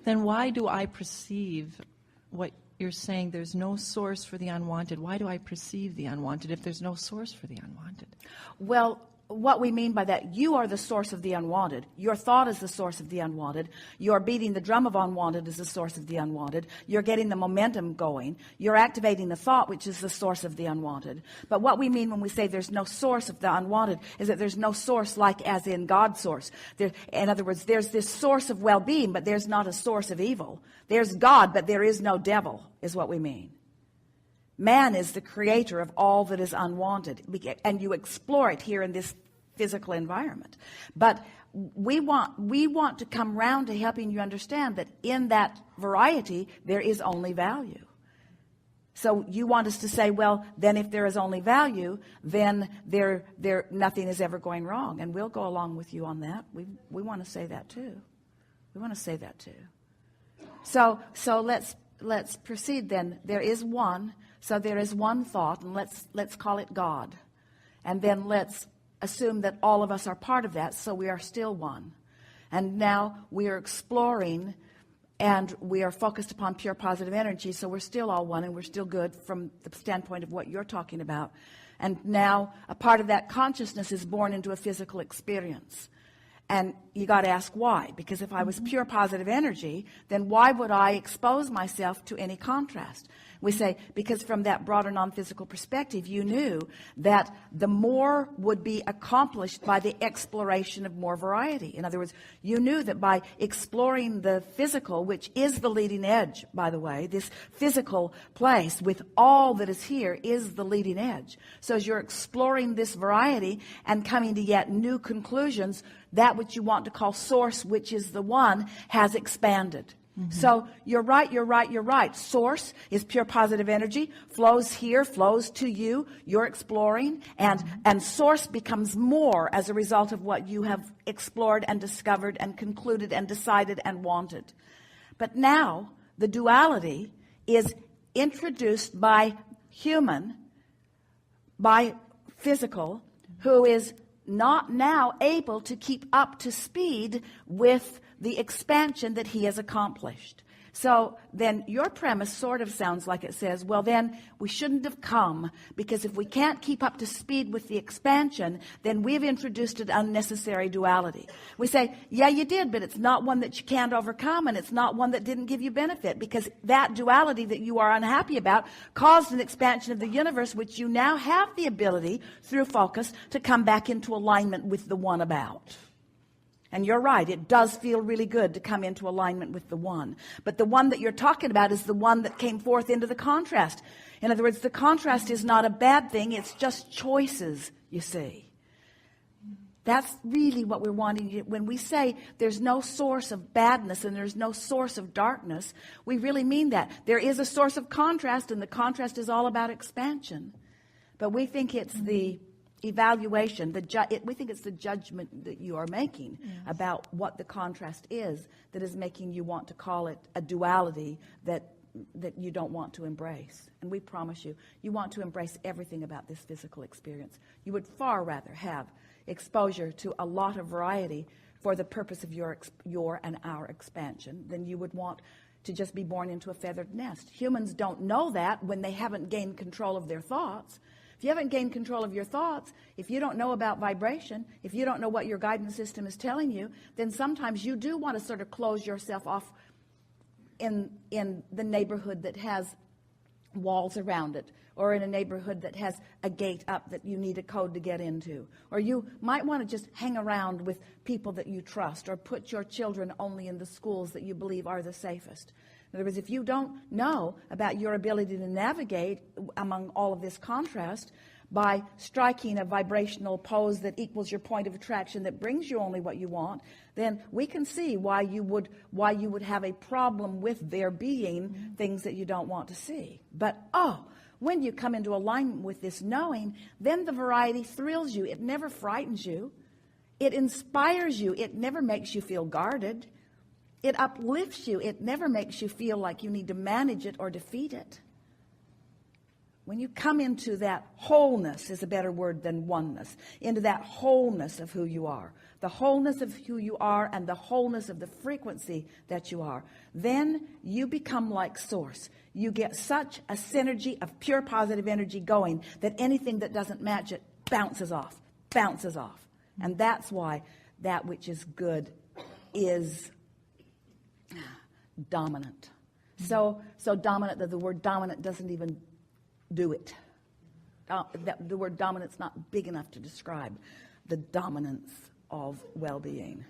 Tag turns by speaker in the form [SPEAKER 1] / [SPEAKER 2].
[SPEAKER 1] Then why do I perceive what you're saying? There's no source for the unwanted. Why do I perceive the unwanted if there's no source for the unwanted?
[SPEAKER 2] Well, what we mean by that, you are the source of the unwanted. Your thought is the source of the unwanted. You're beating the drum of unwanted is the source of the unwanted. You're getting the momentum going. You're activating the thought, which is the source of the unwanted. But what we mean when we say there's no source of the unwanted is that there's no source like as in God's source. In other words, there's this source of well-being, but there's not a source of evil. There's God, but there is no devil, is what we mean. Man is the creator of all that is unwanted, and you explore it here in this physical environment. But we want to come round to helping you understand that in that variety there is only value. So you want us to say, well, then if there is only value, then there nothing is ever going wrong, and we'll go along with you on that. We want to say that too. We want to say that too. So let's proceed then. There is one. So there is one thought, and let's call it God. And then let's assume that all of us are part of that, so we are still one. And now we are exploring, and we are focused upon pure positive energy, so we're still all one, and we're still good from the standpoint of what you're talking about. And now a part of that consciousness is born into a physical experience. And you got to ask why. Because if I was pure positive energy, then why would I expose myself to any contrast? We say, because from that broader non-physical perspective, you knew that the more would be accomplished by the exploration of more variety. In other words, you knew that by exploring the physical, which is the leading edge, by the way, this physical place with all that is here is the leading edge. So as you're exploring this variety and coming to yet new conclusions, that which you want to call source, which is the one, has expanded. So you're right. Source is pure positive energy, flows here, flows to you, you're exploring, and source becomes more as a result of what you have explored and discovered and concluded and decided and wanted. But now the duality is introduced by human, by physical, who is not now able to keep up to speed with the expansion that he has accomplished. So then your premise sort of sounds like it says, well, then we shouldn't have come, because if we can't keep up to speed with the expansion, then we've introduced an unnecessary duality. We say, yeah, you did, but it's not one that you can't overcome, and it's not one that didn't give you benefit, because that duality that you are unhappy about caused an expansion of the universe, which you now have the ability, through focus, to come back into alignment with the one about. And you're right, it does feel really good to come into alignment with the one. But the one that you're talking about is the one that came forth into the contrast. In other words, the contrast is not a bad thing, it's just choices, you see. That's really what we're wanting. When we say there's no source of badness and there's no source of darkness, we really mean that. There is a source of contrast, and the contrast is all about expansion. But we think it's the evaluation, we think it's the judgment that you are making about what the contrast is that is making you want to call it a duality that you don't want to embrace. And we promise you, you want to embrace everything about this physical experience. You would far rather have exposure to a lot of variety for the purpose of your and our expansion than you would want to just be born into a feathered nest. Humans don't know that when they haven't gained control of their thoughts. If you haven't gained control of your thoughts, if you don't know about vibration, if you don't know what your guidance system is telling you, then sometimes you do want to sort of close yourself off in the neighborhood that has walls around it, or in a neighborhood that has a gate up that you need a code to get into. Or you might want to just hang around with people that you trust, or put your children only in the schools that you believe are the safest. In other words, if you don't know about your ability to navigate among all of this contrast by striking a vibrational pose that equals your point of attraction that brings you only what you want, then we can see why you would have a problem with there being things that you don't want to see. But when you come into alignment with this knowing, then the variety thrills you. It never frightens you. It inspires you. It never makes you feel guarded. It uplifts you. It never makes you feel like you need to manage it or defeat it. when you come into that wholeness, is a better word than oneness, into that wholeness of who you are, the wholeness of who you are and the wholeness of the frequency that you are, then you become like source. You get such a synergy of pure positive energy going that anything that doesn't match it bounces off. And that's why that which is good is dominant. So dominant that the word dominant doesn't even do it. The word dominant's not big enough to describe the dominance of well-being.